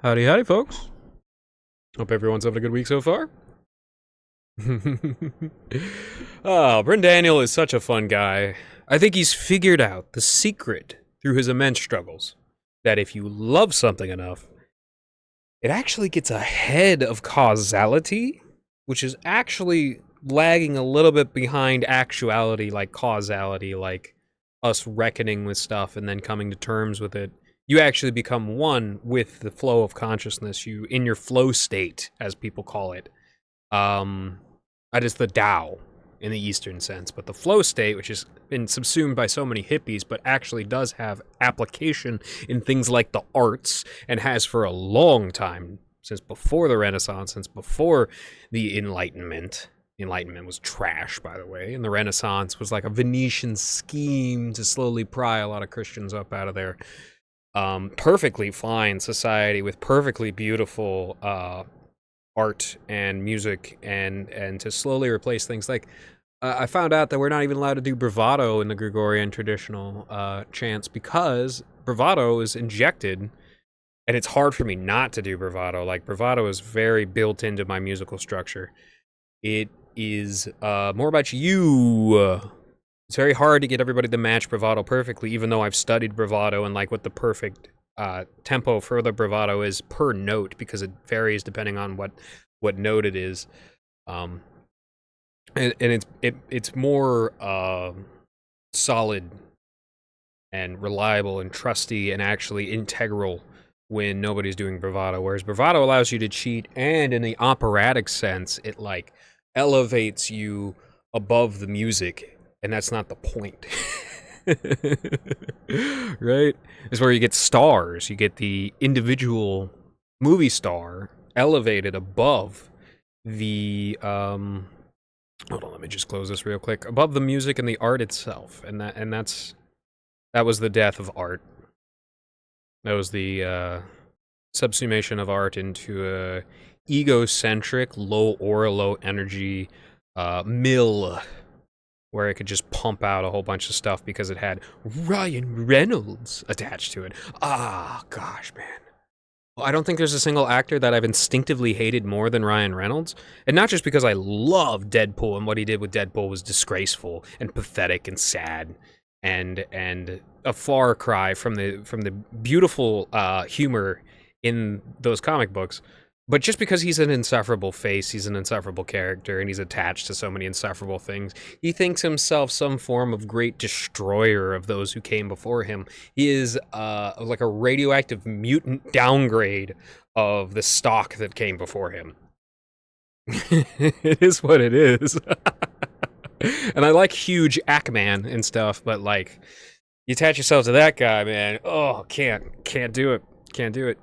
Howdy, howdy, folks. Hope everyone's having a good week so far. Oh, Bryn Daniel is such a fun guy. I think he's figured out the secret through his immense struggles that if you love something enough, it actually gets ahead of causality, which is actually lagging a little bit behind actuality, like causality, like us reckoning with stuff and then coming to terms with it. You actually become one with the flow of consciousness. You in your flow state, as people call it. That is the Tao in the Eastern sense, but the flow state, which has been subsumed by so many hippies, but actually does have application in things like the arts, and has for a long time, since before the Renaissance, since before the Enlightenment. The Enlightenment was trash, by the way, and the Renaissance was like a Venetian scheme to slowly pry a lot of Christians up out of their perfectly fine society with perfectly beautiful art and music, and to slowly replace things like I found out that we're not even allowed to do bravado in the Gregorian traditional chants because bravado is injected, and it's hard for me not to do bravado. Like, bravado is very built into my musical structure. It is more about you. It's very hard to get everybody to match bravado perfectly, even though I've studied bravado and like what the perfect tempo for the bravado is per note, because it varies depending on what note it is. And it's more solid and reliable and trusty and actually integral when nobody's doing bravado, whereas bravado allows you to cheat, and in the operatic sense, it like elevates you above the music, and that's not the point. Right? It's where you get stars. You get the individual movie star elevated above the hold on, let me just close this real quick. Above the music and the art itself. And that was the death of art. That was the subsumation of art into a egocentric, low aura, low energy mill, where it could just pump out a whole bunch of stuff because it had Ryan Reynolds attached to it. Ah, gosh, man. Well, I don't think there's a single actor that I've instinctively hated more than Ryan Reynolds. And not just because I love Deadpool, and what he did with Deadpool was disgraceful and pathetic and sad and a far cry from the beautiful humor in those comic books. But just because he's an insufferable face, he's an insufferable character, and he's attached to so many insufferable things, he thinks himself some form of great destroyer of those who came before him. He is like a radioactive mutant downgrade of the stock that came before him. It is what it is. And I like huge Ackman and stuff, but like, you attach yourself to that guy, man. Oh, can't do it. Can't do it.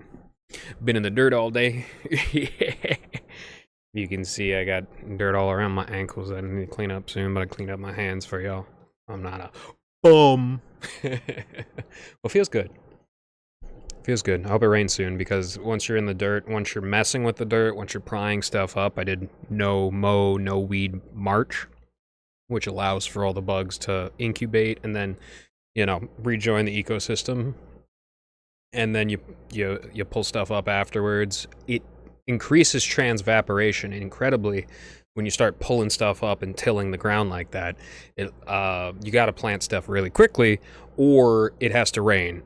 Been in the dirt all day. You can see I got dirt all around my ankles that I need to clean up soon, but I cleaned up my hands for y'all. I'm not a bum. Well, feels good. Feels good. I hope it rains soon, because once you're in the dirt, once you're messing with the dirt, once you're prying stuff up, I did no mow, no weed March, which allows for all the bugs to incubate and then, rejoin the ecosystem. And then you pull stuff up afterwards. It increases transvaporation incredibly when you start pulling stuff up and tilling the ground like that. You got to plant stuff really quickly, or it has to rain.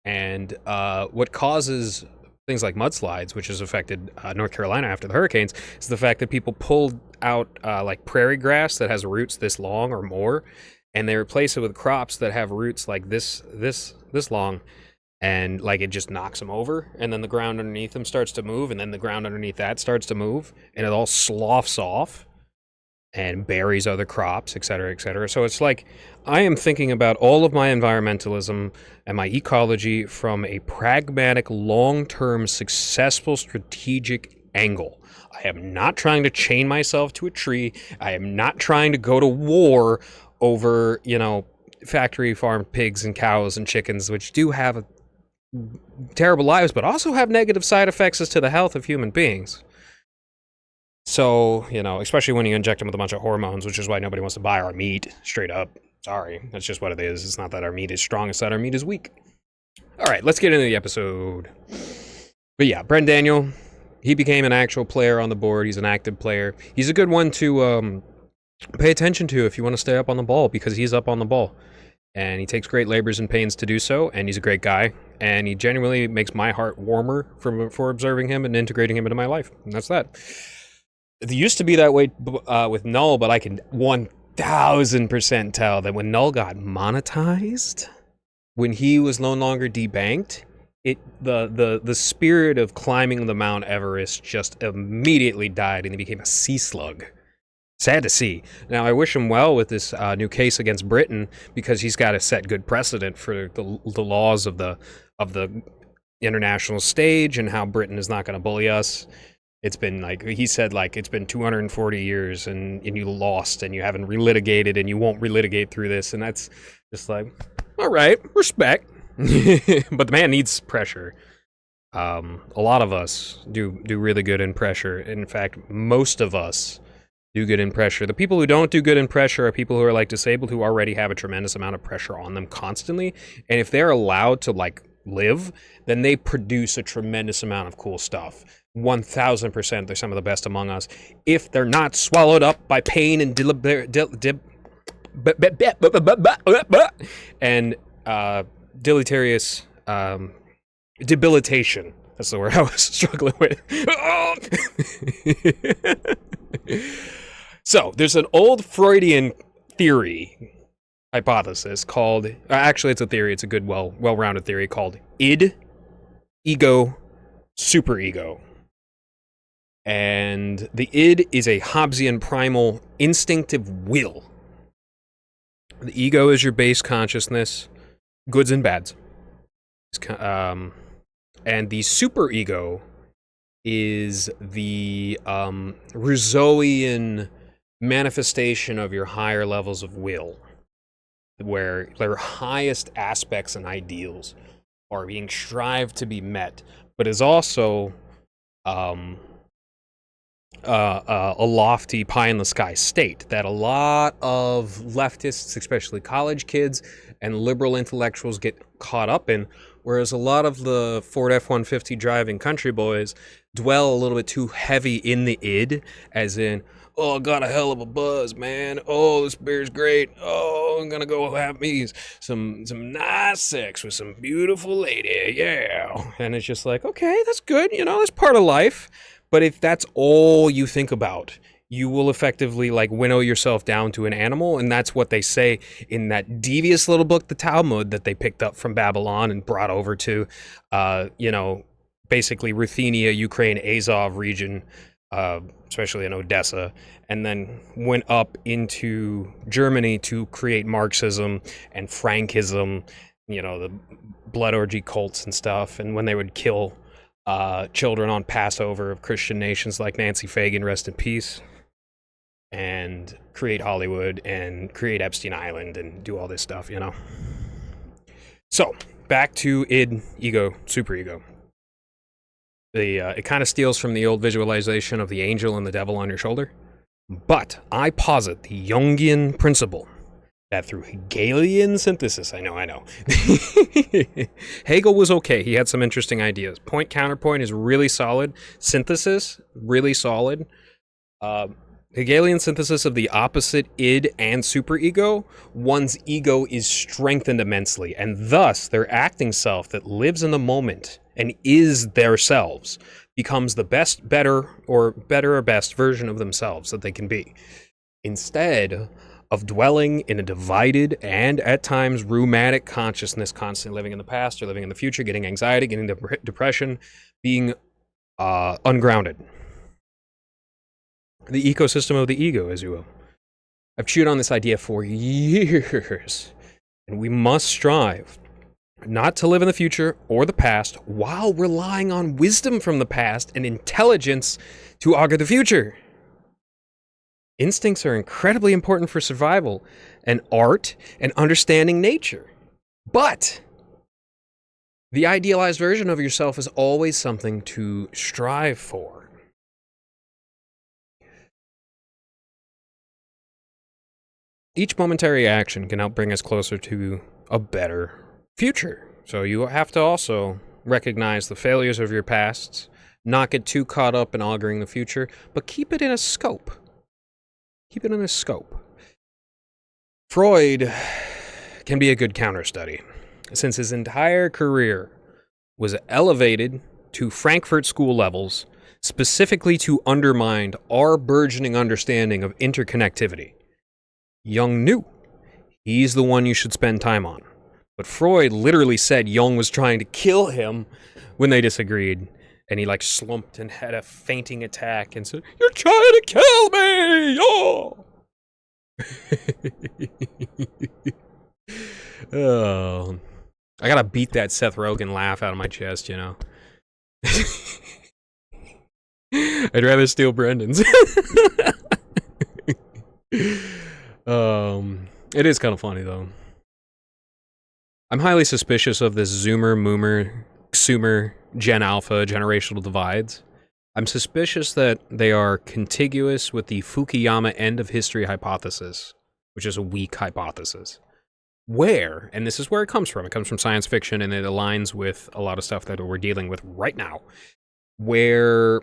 And what causes things like mudslides, which has affected North Carolina after the hurricanes, is the fact that people pulled out like prairie grass that has roots this long or more, and they replace it with crops that have roots like this long. And like, it just knocks them over, and then the ground underneath them starts to move, and then the ground underneath that starts to move, and it all sloughs off and buries other crops, etc., etc. So it's like, I am thinking about all of my environmentalism and my ecology from a pragmatic, long-term, successful, strategic angle. I am not trying to chain myself to a tree. I am not trying to go to war over, factory farmed pigs and cows and chickens, which do have terrible lives, but also have negative side effects as to the health of human beings. So, especially when you inject them with a bunch of hormones, which is why nobody wants to buy our meat, straight up. Sorry, that's just what it is. It's not that our meat is strong, it's that our meat is weak. All right, let's get into the episode. But yeah, Brent Daniel, he became an actual player on the board. He's an active player. He's a good one to pay attention to if you want to stay up on the ball, because he's up on the ball. And he takes great labors and pains to do so, and he's a great guy. And he genuinely makes my heart warmer for observing him and integrating him into my life. And that's that. It used to be that way with Null, but I can 1000% tell that when Null got monetized, when he was no longer debanked, the spirit of climbing the Mount Everest just immediately died, and he became a sea slug. Sad to see. Now, I wish him well with this new case against Britain, because he's got to set good precedent for the laws of the international stage, and how Britain is not going to bully us. It's been, like he said, like, it's been 240 years and you lost, and you haven't relitigated, and you won't relitigate through this. And that's just like, all right, respect. But the man needs pressure. A lot of us do really good in pressure. In fact, most of us do good in pressure. The people who don't do good in pressure are people who are like disabled, who already have a tremendous amount of pressure on them constantly. And if they're allowed to like live, then they produce a tremendous amount of cool stuff. 1000%, they're some of the best among us. If they're not swallowed up by pain and deleterious debilitation. That's the word I was struggling with. So, there's an old Freudian hypothesis called, actually it's a theory, it's a good, well-rounded theory called id, ego, superego. And the id is a Hobbesian primal instinctive will. The ego is your base consciousness, goods and bads. And the superego is the Rousseauian manifestation of your higher levels of will, where their highest aspects and ideals are being strived to be met, but is also a lofty pie-in-the-sky state that a lot of leftists, especially college kids, and liberal intellectuals get caught up in, whereas a lot of the Ford F-150 driving country boys dwell a little bit too heavy in the id, as in, oh, I got a hell of a buzz, man. Oh, this beer's great. Oh, I'm gonna go have me some nice sex with some beautiful lady, yeah. And it's just like, okay, that's good, that's part of life. But if that's all you think about, you will effectively like winnow yourself down to an animal. And that's what they say in that devious little book, the Talmud, that they picked up from Babylon and brought over to, basically Ruthenia, Ukraine, Azov region, especially in Odessa, and then went up into Germany to create Marxism and Frankism, the blood orgy cults and stuff. And when they would kill children on Passover of Christian nations like Nancy Fagan, rest in peace, and create Hollywood and create Epstein Island and do all this stuff, So, back to id, ego, superego. It kind of steals from the old visualization of the angel and the devil on your shoulder, but I posit the Jungian principle that through Hegelian synthesis, I know. Hegel was okay. He had some interesting ideas. Point counterpoint is really solid. Synthesis, really solid. Hegelian synthesis of the opposite id and superego, one's ego is strengthened immensely, and thus their acting self that lives in the moment and is their selves becomes the best, better or best version of themselves that they can be. Instead of dwelling in a divided and at times rheumatic consciousness, constantly living in the past or living in the future, getting anxiety, getting depression, being ungrounded. The ecosystem of the ego, as you will. I've chewed on this idea for years, and we must strive not to live in the future or the past while relying on wisdom from the past and intelligence to augur the future. Instincts are incredibly important for survival and art and understanding nature. But the idealized version of yourself is always something to strive for. Each momentary action can help bring us closer to a better future. So you have to also recognize the failures of your pasts, not get too caught up in auguring the future, but keep it in a scope. Keep it in a scope. Freud can be a good counter study, since his entire career was elevated to Frankfurt School levels, specifically to undermine our burgeoning understanding of interconnectivity. Jung knew he's the one you should spend time on. But Freud literally said Jung was trying to kill him when they disagreed. And he like slumped and had a fainting attack and said, "You're trying to kill me! Oh!" Oh. I gotta beat that Seth Rogen laugh out of my chest, you know. I'd rather steal Brendan's. It is kind of funny though. I'm highly suspicious of this Zoomer, Moomer, Sumer, Gen Alpha generational divides. I'm suspicious that they are contiguous with the Fukuyama end of history hypothesis, which is a weak hypothesis. Where, and this is where it comes from science fiction, and it aligns with a lot of stuff that we're dealing with right now, where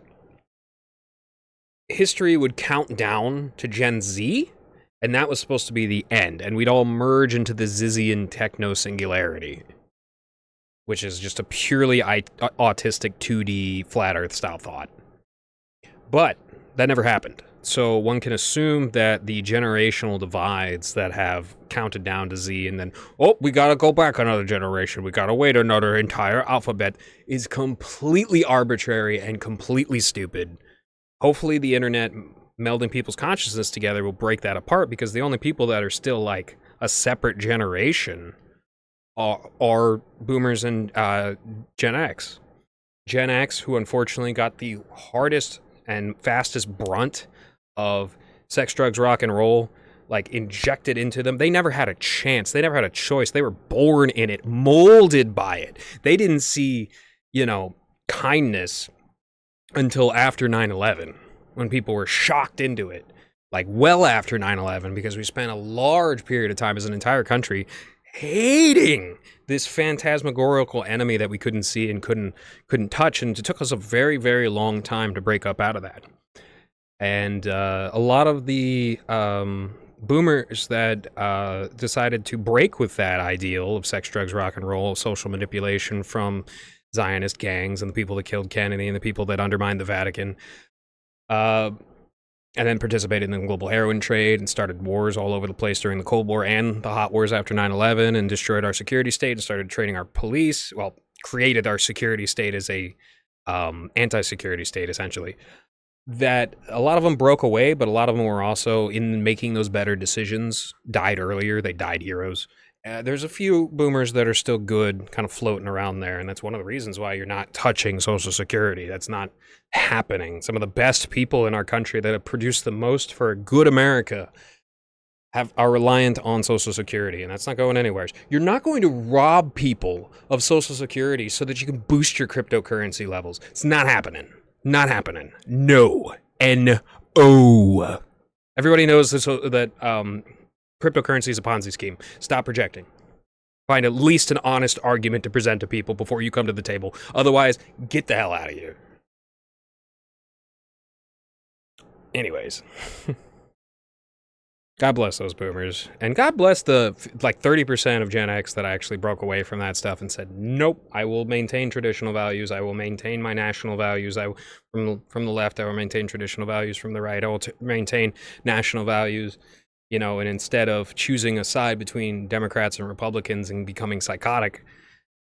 history would count down to Gen Z, and that was supposed to be the end, and we'd all merge into the Zizian techno-singularity, which is just a purely autistic 2D flat Earth style thought. But that never happened. So one can assume that the generational divides that have counted down to Z and then, oh, we gotta go back another generation, we gotta wait another entire alphabet, is completely arbitrary and completely stupid. Hopefully the internet melding people's consciousness together will break that apart, because the only people that are still like a separate generation are boomers and Gen X. Gen X, who unfortunately got the hardest and fastest brunt of sex, drugs, rock and roll, like injected into them. They never had a chance. They never had a choice. They were born in it, molded by it. They didn't see, kindness until after 9/11, when people were shocked into it. Like well after 9/11, because we spent a large period of time as an entire country hating this phantasmagorical enemy that we couldn't see and couldn't touch, and it took us a very, very long time to break up out of that. And a lot of the boomers that decided to break with that ideal of sex, drugs, rock and roll, social manipulation from Zionist gangs and the people that killed Kennedy and the people that undermined the Vatican, and then participated in the global heroin trade and started wars all over the place during the Cold War and the hot wars after 9/11, and destroyed our security state and started training our police. Well, created our security state as a anti-security state, essentially. That a lot of them broke away, but a lot of them were also, in making those better decisions, died earlier. They died heroes. There's a few boomers that are still good, kind of floating around there, and that's one of the reasons why you're not touching Social Security. That's not happening. Some of the best people in our country that have produced the most for a good America are reliant on Social Security, and that's not going anywhere. You're not going to rob people of Social Security so that you can boost your cryptocurrency levels. It's not happening. Not happening. No. N-O. Everybody knows this, that cryptocurrency is a Ponzi scheme. Stop projecting. Find at least an honest argument to present to people before you come to the table. Otherwise, get the hell out of here. Anyways. God bless those boomers. And God bless the 30% of Gen X that actually broke away from that stuff and said, nope, I will maintain traditional values. I will maintain my national values. From the left, I will maintain traditional values. From the right, I will maintain national values. And instead of choosing a side between Democrats and Republicans and becoming psychotic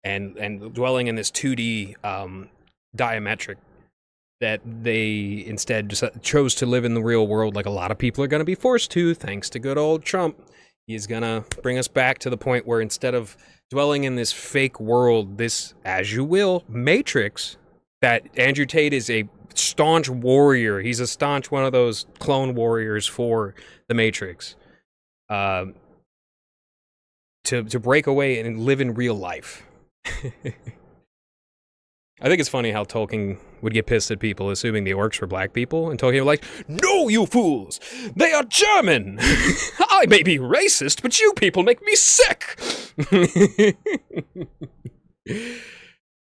and dwelling in this 2D diametric, that they instead just chose to live in the real world, like a lot of people are going to be forced to, thanks to good old Trump. He's going to bring us back to the point where instead of dwelling in this fake world, this, as you will, matrix, that Andrew Tate is a staunch warrior. He's a staunch one of those clone warriors for the Matrix. To break away and live in real life. I think it's funny how Tolkien would get pissed at people assuming the orcs were black people, and Tolkien was like, no, you fools! They are German! I may be racist, but you people make me sick!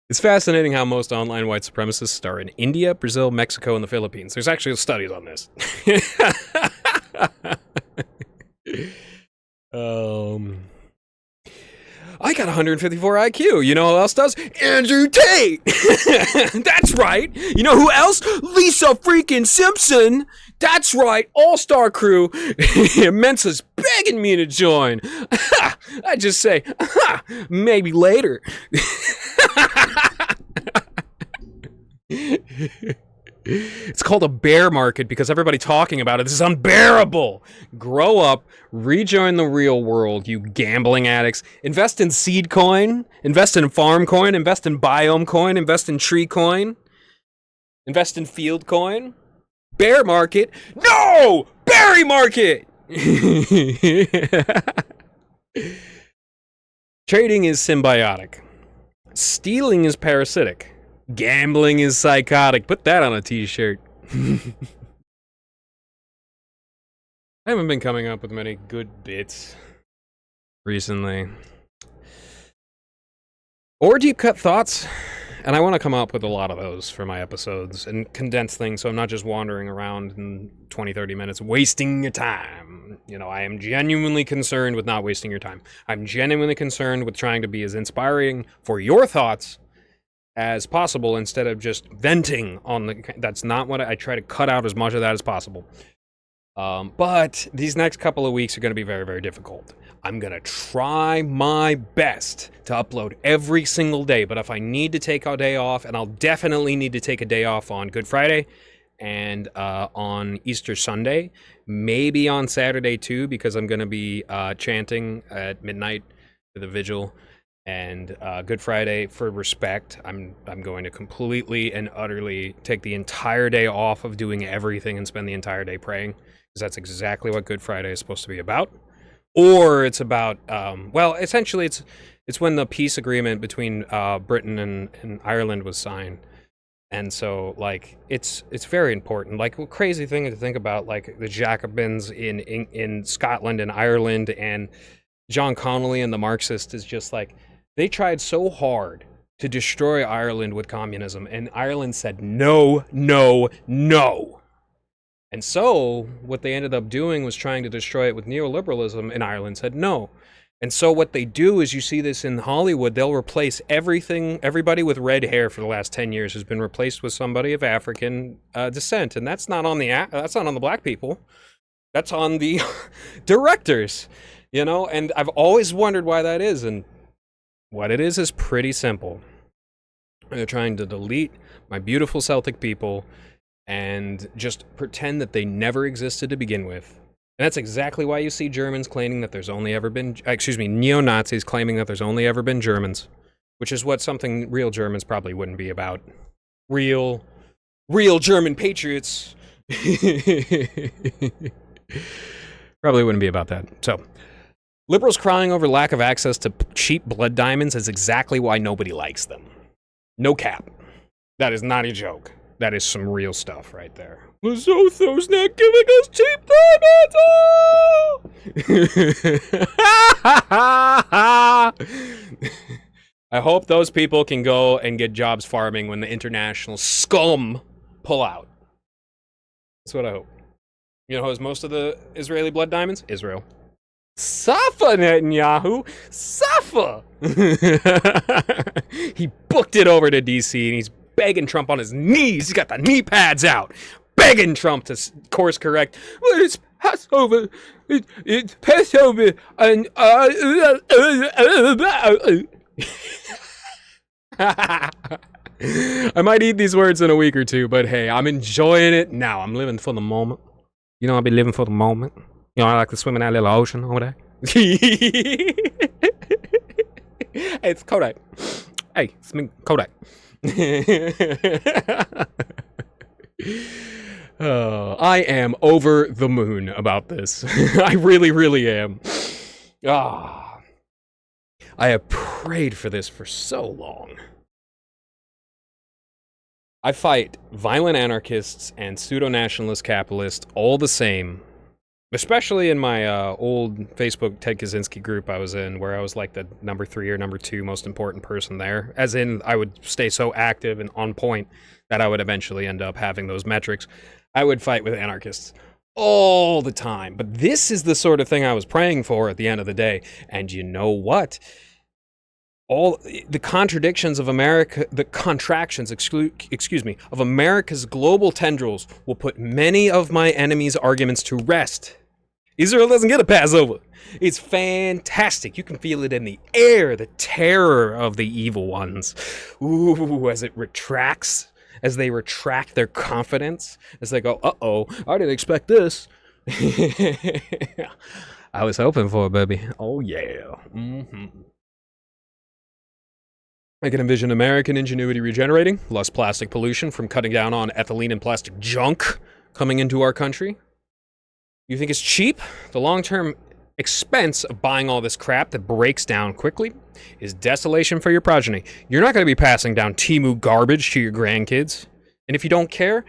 It's fascinating how most online white supremacists are in India, Brazil, Mexico, and the Philippines. There's actually studies on this. I got 154 IQ. You know who else does? Andrew Tate! That's right. You know who else? Lisa freaking Simpson! That's right, all-star crew. Mensa's begging me to join. I just say, maybe later. It's called a bear market because everybody talking about it. This is unbearable. Grow up, rejoin the real world, you gambling addicts. Invest in seed coin, invest in farm coin, invest in biome coin, invest in tree coin, invest in field coin. Bear market. No! Berry market! Trading is symbiotic. Stealing is parasitic. Gambling is psychotic. Put that on a t-shirt. I haven't been coming up with many good bits recently. Or deep cut thoughts. And I want to come up with a lot of those for my episodes and condense things so I'm not just wandering around in 20, 30 minutes wasting your time. You know, I am genuinely concerned with not wasting your time. I'm genuinely concerned with trying to be as inspiring for your thoughts as possible instead of just venting on the... That's not what I try to cut out as much of that as possible. But these next couple of weeks are going to be very, very difficult. I'm going to try my best to upload every single day, but if I need to take a day off, and I'll definitely need to take a day off on Good Friday and on Easter Sunday, maybe on Saturday too, because I'm going to be chanting at midnight for the vigil. And Good Friday, for respect, I'm going to completely and utterly take the entire day off of doing everything and spend the entire day praying, because that's exactly what Good Friday is supposed to be about. Or it's about, well, essentially it's when the peace agreement between Britain and Ireland was signed. And so, like, it's very important. Like, a crazy thing to think about, like, the Jacobins in Scotland and Ireland and John Connolly and the Marxists is just like, they tried so hard to destroy Ireland with communism, and Ireland said no, no, no. And so what they ended up doing was trying to destroy it with neoliberalism, and Ireland said no. And so what they do is, you see this in Hollywood, they'll replace everybody with red hair for the last 10 years has been replaced with somebody of African descent. And that's not on the black people. That's on the directors, you know? And I've always wondered why that is. And what it is pretty simple. They're trying to delete my beautiful Celtic people and just pretend that they never existed to begin with. And that's exactly why you see Germans claiming that there's only ever been, neo-Nazis claiming that there's only ever been Germans, which is what something real Germans probably wouldn't be about. Real German patriots probably wouldn't be about that. So, liberals crying over lack of access to cheap blood diamonds is exactly why nobody likes them. No cap. That is not a joke. That is some real stuff right there. Lesotho's not giving us cheap diamonds! I hope those people can go and get jobs farming when the international scum pull out. That's what I hope. You know who has most of the Israeli blood diamonds? Israel. Suffer, Netanyahu! Suffer! He booked it over to DC and he's begging Trump on his knees. He's got the knee pads out. Begging Trump to course correct. Well, it's Passover. It's Passover. And I might eat these words in a week or two, but hey, I'm enjoying it now. I'm living for the moment. You know, I'll be living for the moment. You know, I like to swim in that little ocean over there. Hey, it's Kodak. Hey, it's me, Kodak. I am over the moon about this. I really, really am. I have prayed for this for so long. I fight violent anarchists and pseudo-nationalist capitalists all the same. Especially in my old Facebook Ted Kaczynski group I was in, where I was like the number 3 or number 2 most important person there. As in, I would stay so active and on point that I would eventually end up having those metrics. I would fight with anarchists all the time. But this is the sort of thing I was praying for at the end of the day. And you know what? All the contradictions of America, the contractions, excuse me, of America's global tendrils will put many of my enemies' arguments to rest. Israel doesn't get a Passover. It's fantastic. You can feel it in the air, the terror of the evil ones. Ooh, as it retracts, as they retract their confidence, as they go, uh-oh, I didn't expect this. I was hoping for it, baby. Oh, yeah. I can envision American ingenuity regenerating, less plastic pollution from cutting down on ethylene and plastic junk coming into our country. You think it's cheap? The long-term expense of buying all this crap that breaks down quickly is desolation for your progeny. You're not going to be passing down Temu garbage to your grandkids. And if you don't care,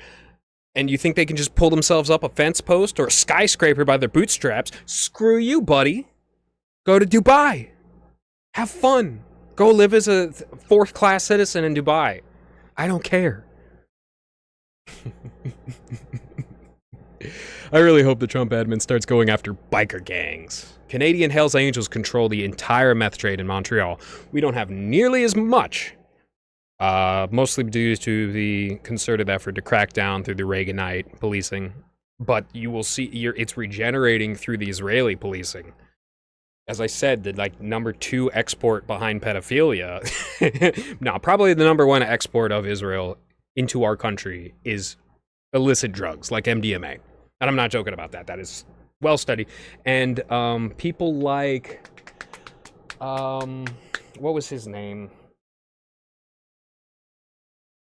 and you think they can just pull themselves up a fence post or a skyscraper by their bootstraps, screw you, buddy. Go to Dubai. Have fun. Go live as a fourth-class citizen in Dubai. I don't care. I really hope the Trump admin starts going after biker gangs. Canadian Hells Angels control the entire meth trade in Montreal. We don't have nearly as much, mostly due to the concerted effort to crack down through the Reaganite policing. But you will see it's regenerating through the Israeli policing. As I said, the number 2 export behind pedophilia, no, probably the number 1 export of Israel into our country is illicit drugs like MDMA. And I'm not joking about that. That is well studied. And people like, what was his name?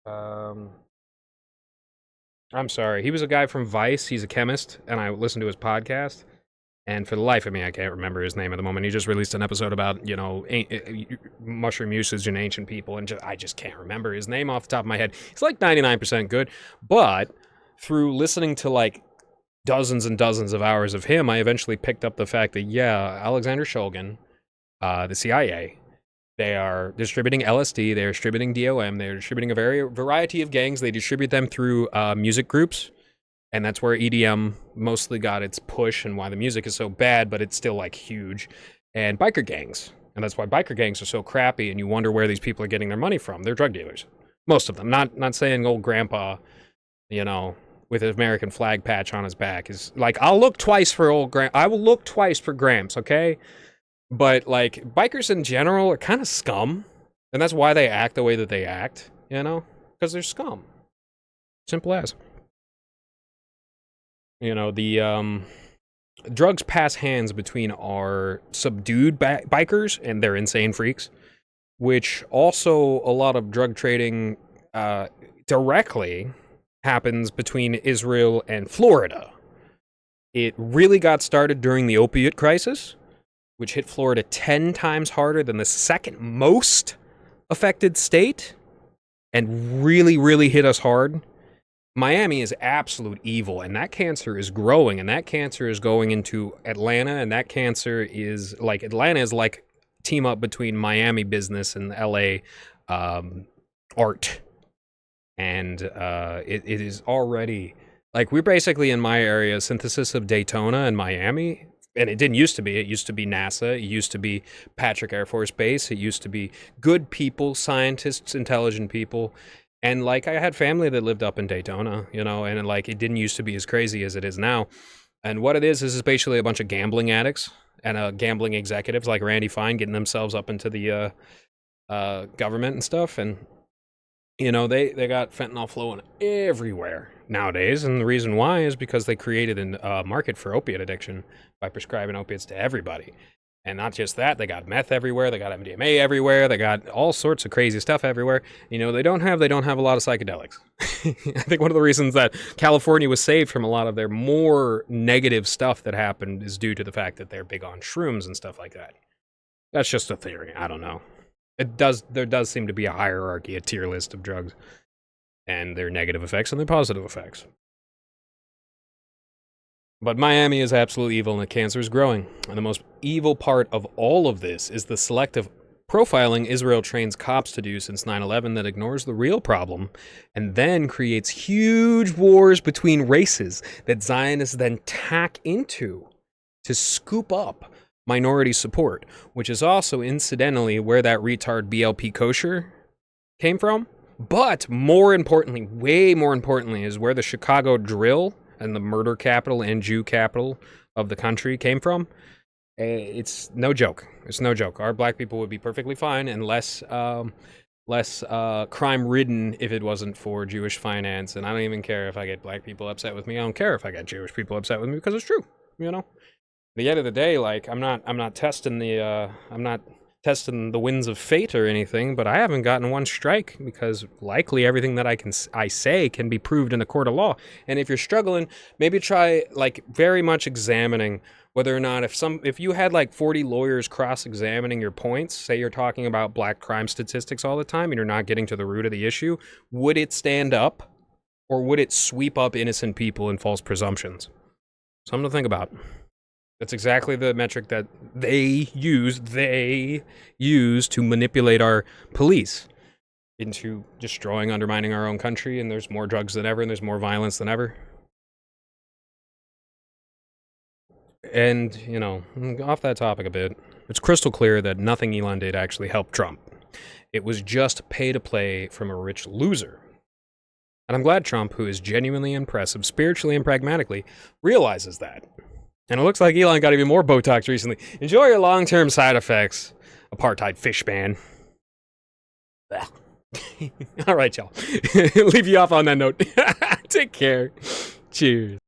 I'm sorry. He was a guy from Vice. He's a chemist, and I listened to his podcast. And for the life of me, I can't remember his name at the moment. He just released an episode about, mushroom usage in ancient people, and I just can't remember his name off the top of my head. He's like 99% good, but through listening to dozens and dozens of hours of him, I eventually picked up the fact that, Alexander Shulgin, the CIA, they are distributing LSD, they're distributing DOM, they're distributing a variety of gangs. They distribute them through music groups. And that's where EDM mostly got its push and why the music is so bad, but it's still huge. And biker gangs. And that's why biker gangs are so crappy, and you wonder where these people are getting their money from. They're drug dealers. Most of them. Not saying old grandpa, with an American flag patch on his back is I'll look twice for I will look twice for Gramps, okay? But bikers in general are kind of scum. And that's why they act the way that they act, because they're scum. Simple as. The drugs pass hands between our subdued bikers and their insane freaks, which also a lot of drug trading directly happens between Israel and Florida. It really got started during the opiate crisis, which hit Florida 10 times harder than the second most affected state, and really, really hit us hard. Miami is absolute evil, and that cancer is growing, and that cancer is going into Atlanta, and that cancer is Atlanta is team up between Miami business and LA art. And it is already, we're basically in my area, synthesis of Daytona and Miami. And it didn't used to be. It used to be NASA. It used to be Patrick Air Force Base. It used to be good people, scientists, intelligent people. And I had family that lived up in Daytona, and it didn't used to be as crazy as it is now. And what it is basically a bunch of gambling addicts and gambling executives like Randy Fine getting themselves up into the government and stuff. And, they got fentanyl flowing everywhere nowadays. And the reason why is because they created a market for opiate addiction by prescribing opiates to everybody. And not just that, they got meth everywhere, they got MDMA everywhere, they got all sorts of crazy stuff everywhere. They don't have a lot of psychedelics. I think one of the reasons that California was saved from a lot of their more negative stuff that happened is due to the fact that they're big on shrooms and stuff like that. That's just a theory, I don't know. There does seem to be a hierarchy, a tier list of drugs, and their negative effects and their positive effects. But Miami is absolutely evil and the cancer is growing. And the most evil part of all of this is the selective profiling Israel trains cops to do since 9/11 that ignores the real problem and then creates huge wars between races that Zionists then tack into to scoop up minority support, which is also incidentally where that retard BLP kosher came from. But more importantly, way more importantly, is where the Chicago drill and the murder capital and Jew capital of the country came from. It's no joke. It's no joke. Our black people would be perfectly fine and less crime-ridden if it wasn't for Jewish finance. And I don't even care if I get black people upset with me. I don't care if I get Jewish people upset with me because it's true. You know. At the end of the day, like I'm not testing the winds of fate or anything, but I haven't gotten one strike because likely everything that I say can be proved in a court of law. And if you're struggling, maybe try like very much examining whether or not if you had like 40 lawyers cross-examining your points, say you're talking about black crime statistics all the time and you're not getting to the root of the issue, would it stand up or would it sweep up innocent people and false presumptions? Something to think about. That's exactly the metric that they use to manipulate our police into destroying, undermining our own country, and there's more drugs than ever, and there's more violence than ever. And, you know, off that topic a bit, it's crystal clear that nothing Elon did actually helped Trump. It was just pay to play from a rich loser. And I'm glad Trump, who is genuinely impressive spiritually and pragmatically, realizes that. And it looks like Elon got even more Botox recently. Enjoy your long-term side effects. Apartheid fish ban. All right, y'all. Leave you off on that note. Take care. Cheers.